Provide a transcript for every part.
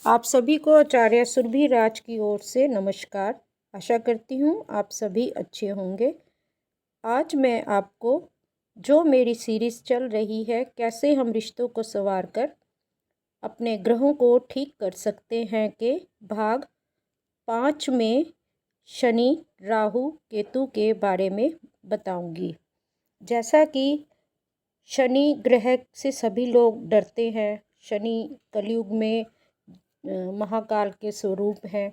आप सभी को आचार्य सुरभि राज की ओर से नमस्कार। आशा करती हूँ आप सभी अच्छे होंगे। आज मैं आपको जो मेरी सीरीज़ चल रही है, कैसे हम रिश्तों को संवार कर अपने ग्रहों को ठीक कर सकते हैं, के भाग 5 में शनि, राहु, केतु के बारे में बताऊंगी। जैसा कि शनि ग्रह से सभी लोग डरते हैं। शनि कलयुग में महाकाल के स्वरूप हैं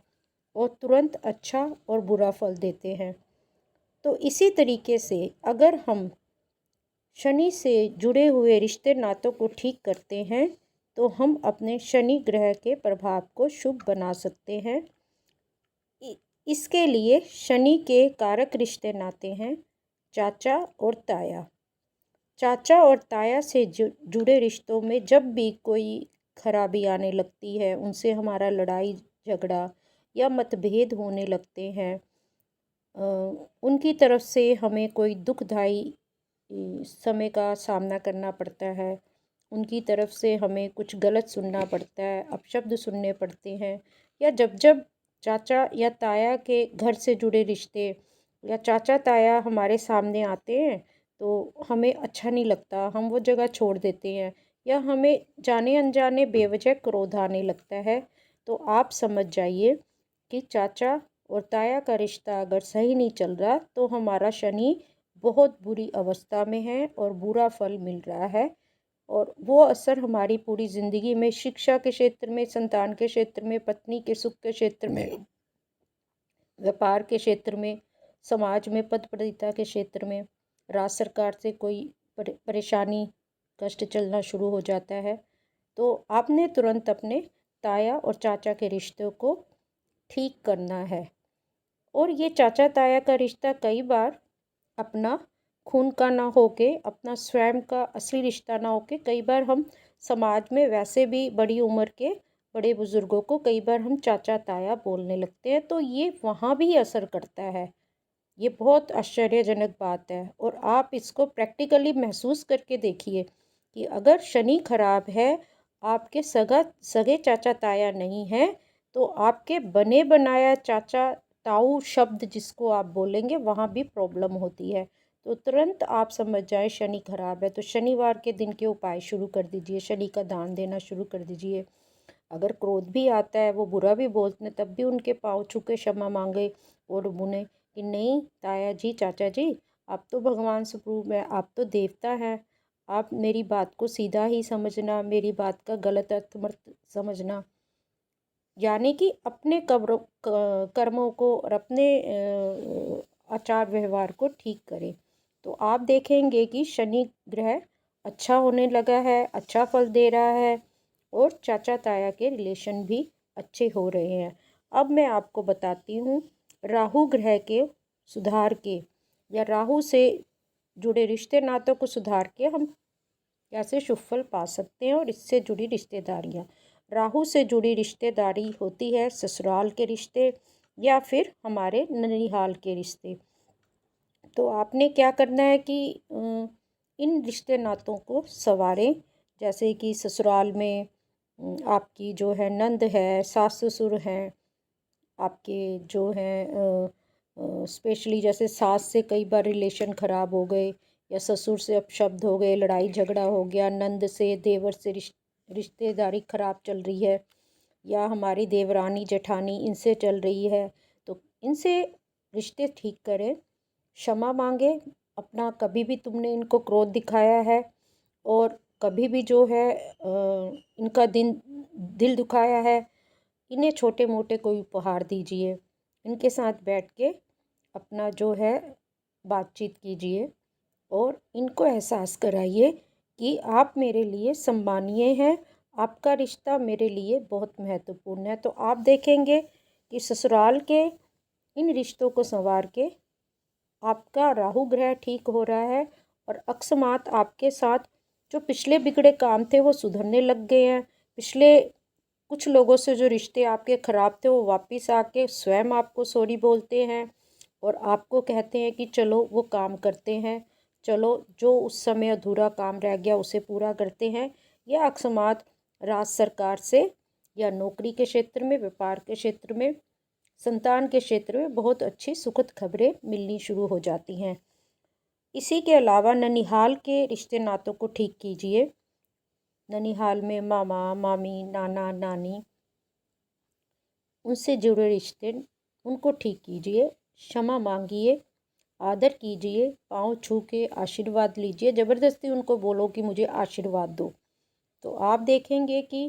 और तुरंत अच्छा और बुरा फल देते हैं। तो इसी तरीके से अगर हम शनि से जुड़े हुए रिश्ते नातों को ठीक करते हैं तो हम अपने शनि ग्रह के प्रभाव को शुभ बना सकते हैं। इसके लिए शनि के कारक रिश्ते नाते हैं चाचा और ताया। चाचा और ताया से जुड़े रिश्तों में जब भी कोई खराबी आने लगती है, उनसे हमारा लड़ाई झगड़ा या मतभेद होने लगते हैं, उनकी तरफ से हमें कोई दुखदाई समय का सामना करना पड़ता है, उनकी तरफ से हमें कुछ गलत सुनना पड़ता है, अपशब्द सुनने पड़ते हैं, या जब जब चाचा या ताया के घर से जुड़े रिश्ते या चाचा ताया हमारे सामने आते हैं तो हमें अच्छा नहीं लगता, हम वो जगह छोड़ देते हैं या हमें जाने अनजाने बेवजह क्रोध आने लगता है। तो आप समझ जाइए कि चाचा और ताया का रिश्ता अगर सही नहीं चल रहा तो हमारा शनि बहुत बुरी अवस्था में है और बुरा फल मिल रहा है, और वो असर हमारी पूरी ज़िंदगी में, शिक्षा के क्षेत्र में, संतान के क्षेत्र में, पत्नी के सुख के क्षेत्र में, व्यापार के क्षेत्र में, समाज में पद प्रतिष्ठा के क्षेत्र में, राज्य सरकार से कोई परेशानी कष्ट चलना शुरू हो जाता है। तो आपने तुरंत अपने ताया और चाचा के रिश्तों को ठीक करना है। और ये चाचा ताया का रिश्ता कई बार अपना खून का ना होके, अपना स्वयं का असली रिश्ता ना होके, कई बार हम समाज में वैसे भी बड़ी उम्र के बड़े बुजुर्गों को कई बार हम चाचा ताया बोलने लगते हैं, तो ये वहाँ भी असर करता है। ये बहुत आश्चर्यजनक बात है और आप इसको प्रैक्टिकली महसूस करके देखिए कि अगर शनि खराब है, आपके सगे चाचा ताया नहीं है, तो आपके बने बनाया चाचा ताऊ शब्द जिसको आप बोलेंगे वहाँ भी प्रॉब्लम होती है। तो तुरंत आप समझ जाए शनि खराब है, तो शनिवार के दिन के उपाय शुरू कर दीजिए, शनि का दान देना शुरू कर दीजिए। अगर क्रोध भी आता है, वो बुरा भी बोलते हैं, तब भी उनके पाँव छू के क्षमा मांगे और बोले कि नहीं ताया जी, चाचा जी, आप तो भगवान स्वरूप है, आप तो देवता हैं, आप मेरी बात को सीधा ही समझना, मेरी बात का गलत अर्थ मत समझना। यानी कि अपने कर्मों को और अपने आचार व्यवहार को ठीक करें। तो आप देखेंगे कि शनि ग्रह अच्छा होने लगा है, अच्छा फल दे रहा है और चाचा ताया के रिलेशन भी अच्छे हो रहे हैं। अब मैं आपको बताती हूँ राहु ग्रह के सुधार के, या राहु से जुड़े रिश्ते नातों को सुधार के हम कैसे शुभ फल पा सकते हैं और इससे जुड़ी रिश्तेदारियाँ। राहु से जुड़ी रिश्तेदारी होती है ससुराल के रिश्ते या फिर हमारे ननिहाल के रिश्ते। तो आपने क्या करना है कि इन रिश्ते नातों को संवारें। जैसे कि ससुराल में आपकी जो है नंद है, सास ससुर हैं, आपके जो हैं स्पेशली जैसे सास से कई बार रिलेशन ख़राब हो गए या ससुर से अपशब्द हो गए, लड़ाई झगड़ा हो गया, नंद से देवर से रिश्तेदारी ख़राब चल रही है, या हमारी देवरानी जेठानी इनसे चल रही है, तो इनसे रिश्ते ठीक करें, क्षमा मांगे। अपना कभी भी तुमने इनको क्रोध दिखाया है और कभी भी जो है इनका दिल दुखाया है, इन्हें छोटे मोटे कोई उपहार दीजिए, इनके साथ बैठ के अपना जो है बातचीत कीजिए और इनको एहसास कराइए कि आप मेरे लिए सम्मानीय हैं, आपका रिश्ता मेरे लिए बहुत महत्वपूर्ण है। तो आप देखेंगे कि ससुराल के इन रिश्तों को संवार के आपका राहु ग्रह ठीक हो रहा है और अकस्मात आपके साथ जो पिछले बिगड़े काम थे वो सुधरने लग गए हैं। पिछले कुछ लोगों से जो रिश्ते आपके ख़राब थे वो वापस आके स्वयं आपको सॉरी बोलते हैं और आपको कहते हैं कि चलो वो काम करते हैं, चलो जो उस समय अधूरा काम रह गया उसे पूरा करते हैं। या अकस्मात राज्य सरकार से या नौकरी के क्षेत्र में, व्यापार के क्षेत्र में, संतान के क्षेत्र में बहुत अच्छी सुखद खबरें मिलनी शुरू हो जाती हैं। इसी के अलावा ननिहाल के रिश्ते नातों को ठीक कीजिए। ननिहाल में मामा, मामी, नाना, नानी, उनसे जुड़े रिश्ते, उनको ठीक कीजिए। क्षमा मांगिए, आदर कीजिए, पाँव छू के आशीर्वाद लीजिए। ज़बरदस्ती उनको बोलो कि मुझे आशीर्वाद दो, तो आप देखेंगे कि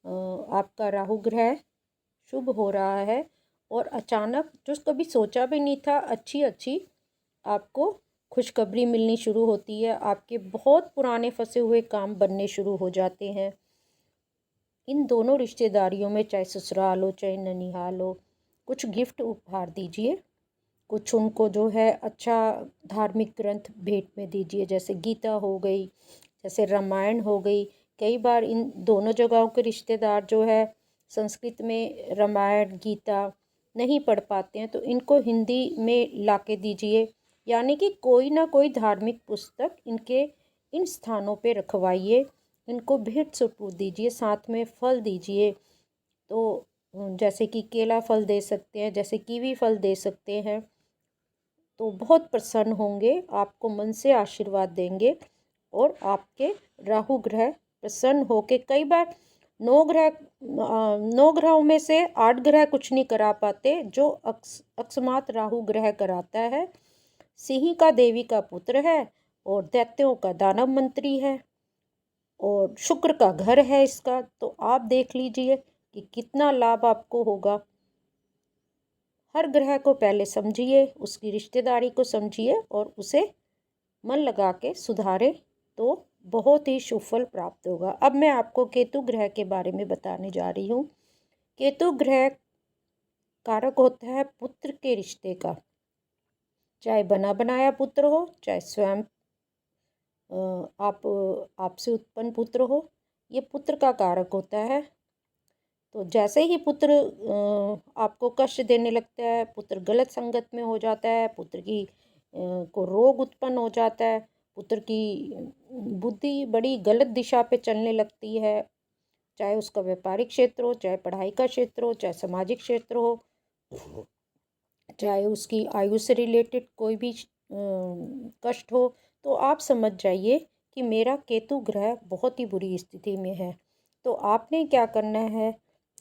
आपका राहु ग्रह शुभ हो रहा है और अचानक जो कभी सोचा भी नहीं था, अच्छी अच्छी आपको खुशखबरी मिलनी शुरू होती है। आपके बहुत पुराने फंसे हुए काम बनने शुरू हो जाते हैं। इन दोनों रिश्तेदारियों में, चाहे ससुराल हो चाहे ननिहाल हो, कुछ गिफ्ट उपहार दीजिए। कुछ उनको जो है अच्छा धार्मिक ग्रंथ भेंट में दीजिए, जैसे गीता हो गई, जैसे रामायण हो गई। कई बार इन दोनों जगहों के रिश्तेदार जो है संस्कृत में रामायण गीता नहीं पढ़ पाते हैं, तो इनको हिंदी में ला के दीजिए। यानी कि कोई ना कोई धार्मिक पुस्तक इनके इन स्थानों पे रखवाइए, इनको भेंट स्वरूप दीजिए, साथ में फल दीजिए। तो जैसे कि केला फल दे सकते हैं, जैसे कीवी फल दे सकते हैं, तो बहुत प्रसन्न होंगे, आपको मन से आशीर्वाद देंगे और आपके राहु ग्रह प्रसन्न होके, कई बार 9 ग्रहों में से 8 ग्रह कुछ नहीं करा पाते, जो अकस्मात राहु ग्रह कराता है। सिंह का देवी का पुत्र है और दैत्यों का दानव मंत्री है और शुक्र का घर है इसका। तो आप देख लीजिए कि कितना लाभ आपको होगा। हर ग्रह को पहले समझिए, उसकी रिश्तेदारी को समझिए और उसे मन लगा के सुधारें, तो बहुत ही शुभ फल प्राप्त होगा। अब मैं आपको केतु ग्रह के बारे में बताने जा रही हूँ। केतु ग्रह कारक होता है पुत्र के रिश्ते का, चाहे बना बनाया पुत्र हो, चाहे स्वयं आपसे उत्पन्न पुत्र हो, ये पुत्र का कारक होता है। तो जैसे ही पुत्र आपको कष्ट देने लगता है, पुत्र गलत संगत में हो जाता है, पुत्र की को रोग उत्पन्न हो जाता है, पुत्र की बुद्धि बड़ी गलत दिशा पे चलने लगती है, चाहे उसका व्यापारिक क्षेत्र हो, चाहे पढ़ाई का क्षेत्र हो, चाहे सामाजिक क्षेत्र हो, चाहे उसकी आयु से रिलेटेड कोई भी कष्ट हो, तो आप समझ जाइए कि मेरा केतु ग्रह बहुत ही बुरी स्थिति में है। तो आपने क्या करना है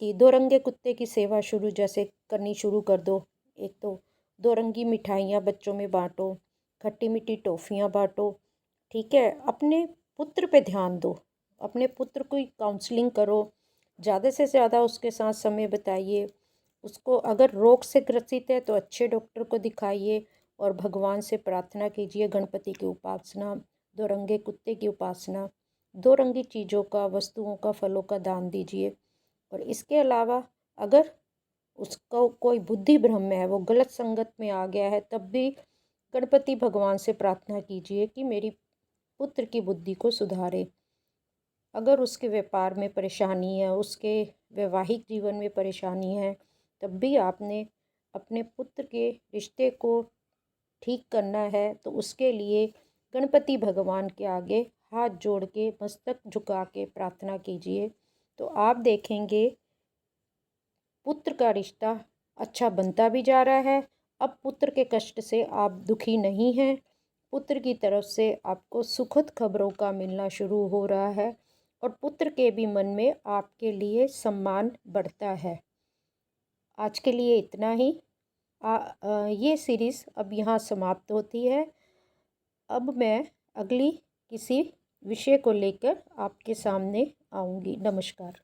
कि 2 रंगे कुत्ते की सेवा जैसे करनी शुरू कर दो। एक तो 2 रंगी मिठाइयाँ बच्चों में बांटो, खट्टी मीठी टॉफ़ियाँ बांटो, ठीक है। अपने पुत्र पे ध्यान दो, अपने पुत्र की काउंसलिंग करो, ज़्यादा से ज़्यादा उसके साथ समय बिताइए। उसको अगर रोग से ग्रसित है तो अच्छे डॉक्टर को दिखाइए और भगवान से प्रार्थना कीजिए, गणपति की उपासना, 2 रंगे कुत्ते की उपासना, 2 रंगी चीज़ों का, वस्तुओं का, फलों का दान दीजिए। और इसके अलावा अगर उसको कोई बुद्धि भ्रम में है, वो गलत संगत में आ गया है, तब भी गणपति भगवान से प्रार्थना कीजिए कि मेरी पुत्र की बुद्धि को सुधारे। अगर उसके व्यापार में परेशानी है, उसके वैवाहिक जीवन में परेशानी है, तब भी आपने अपने पुत्र के रिश्ते को ठीक करना है, तो उसके लिए गणपति भगवान के आगे हाथ जोड़ के, मस्तक झुका के प्रार्थना कीजिए। तो आप देखेंगे पुत्र का रिश्ता अच्छा बनता भी जा रहा है। अब पुत्र के कष्ट से आप दुखी नहीं हैं, पुत्र की तरफ से आपको सुखद खबरों का मिलना शुरू हो रहा है और पुत्र के भी मन में आपके लिए सम्मान बढ़ता है। आज के लिए इतना ही। ये सीरीज़ अब यहाँ समाप्त होती है। अब मैं अगली किसी विषय को लेकर आपके सामने आऊँगी। नमस्कार।